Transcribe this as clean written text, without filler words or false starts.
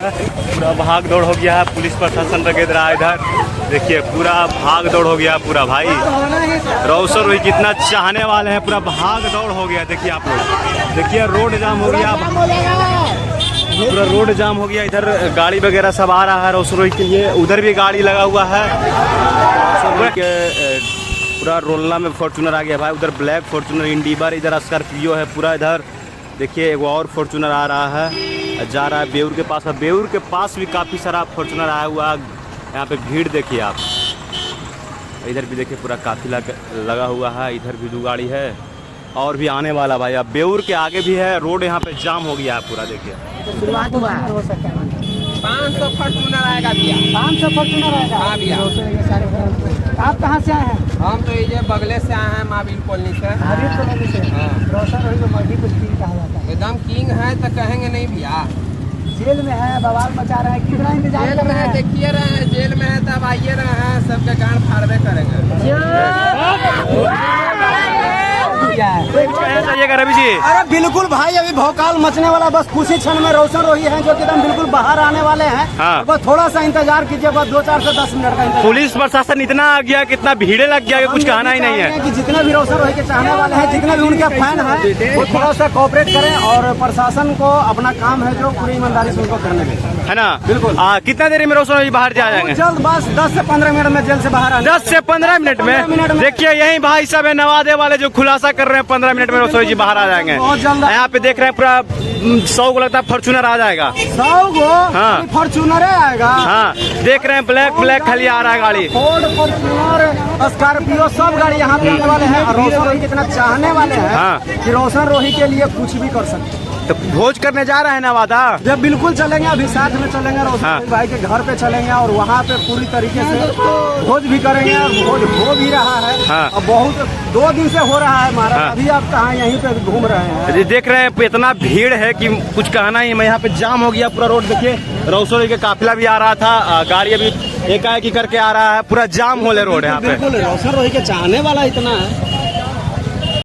पूरा भाग दौड़ हो गया है, पुलिस प्रशासन लगे रहा है इधर। देखिए पूरा भाग दौड़ हो गया पूरा भाई। रोशन रोही कितना चाहने वाले हैं, पूरा भाग दौड़ हो गया। देखिए आप लोग, देखिए रोड जाम हो गया, पूरा रोड जाम हो गया। इधर गाड़ी वगैरह सब आ रहा है रोशन रोही के लिए। उधर भी गाड़ी लगा हुआ है। पूरा रोलना में फॉर्चूनर आ गया भाई। उधर ब्लैक फॉर्चूनर, इंडिवर, इधर स्कॉर्पियो है पूरा। इधर देखिए एक और फॉर्चूनर आ रहा है, जा रहा है बेउर के पास। बेउर के पास भी काफ़ी सारा फॉर्चूनर आया हुआ। यहाँ पे भीड़ देखिए आप। इधर भी देखिए पूरा काफिला लगा हुआ है। इधर भी 2 गाड़ी है और भी आने वाला भाई। अब बेउर के आगे भी है, रोड यहाँ पे जाम हो गया है पूरा। देखिए 500 फॉर्चूनर आएगा भैया। 500 फॉर्चूनर आएगा। हाँ भैया। आप कहाँ से आए हैं? हम तो ये बगले से आए हैं, महावीर कॉलोनी से। महावीर कॉलोनी से। रोशन रोही को मध्य कुछ किंग कहा जाता है। एकदम किंग है तो कहेंगे नहीं भैया। जेल में है, बवाल मचा रहे हैं, कितना इंतजार जेल कर में रहे है, हैं? देखिए रहे हैं, जेल में है तब आइए रहे हैं, सबके गांड फाड़बे करेंगे। रवि जी। अरे बिल्कुल भाई, अभी भौकाल मचने वाला। बस कुछ ही क्षण में रोशन रोही हैं जो कि एकदम बिल्कुल बाहर आने वाले हैं। हाँ। बस थोड़ा सा इंतजार कीजिए, बस 2-4 से 10 मिनट का इंतजार। पुलिस प्रशासन इतना आ गया, कितना भीड़ लग गया कि कुछ कहना ही नहीं है। कि जितने भी रोशन रोही के चाहने वाले हैं, जितने भी उनके फैन हैं, वो थोड़ा सा कोऑपरेट करें और प्रशासन को अपना काम है जो पूरी ईमानदारी से उनको करने दें, है ना। बिल्कुल। कितना देर में रोशन रोही बाहर जा जाएंगे? जल्द, बस 10 से 15 मिनट में जेल से बाहर आने। 10 से 15 मिनट में। देखिए यही भाई साहब है नवादे वाले जो खुलासा कर रहे हैं, 15 मिनट में रोशन रोही जी बाहर आ जाएंगे। बहुत जल्द। यहाँ पे देख रहे हैं पूरा 100 को लगता है फॉर्चूनर आ जाएगा। 100 को हाँ। फॉर्चूनर आएगा। हाँ देख रहे हैं ब्लैक खाली आ रहा है गाड़ी। फोर्ड, फॉर्चूनर, स्कॉर्पियो सब गाड़ी यहाँ पे आने वाले हैं। और रोशन रोही कितना चाहने वाले हैं। हाँ। कि रोशन रोही के लिए कुछ भी कर सकते हैं। तो भोज करने जा रहे हैं नवादा। जब बिल्कुल चलेंगे, अभी साथ में चलेंगे, रोशन हाँ। रोही भाई के घर पे चलेंगे और वहाँ पे पूरी तरीके से भोज भी करेंगे। और भोज हो भी रहा है। हाँ। और बहुत 2 दिन से हो रहा है महाराज। हाँ। अभी आप कहाँ यहीं पे घूम रहे हैं? ये देख रहे हैं इतना भीड़ है कि कुछ कहना ही। मैं यहाँ पे जाम हो गया पूरा रोड। देखिए रोशन रोही का काफिला भी आ रहा था, गाड़ी अभी एकाएक करके आ रहा है। पूरा जाम होले रोड यहाँ पे। बिल्कुल रोशन रोही के चाहने वाला इतना है।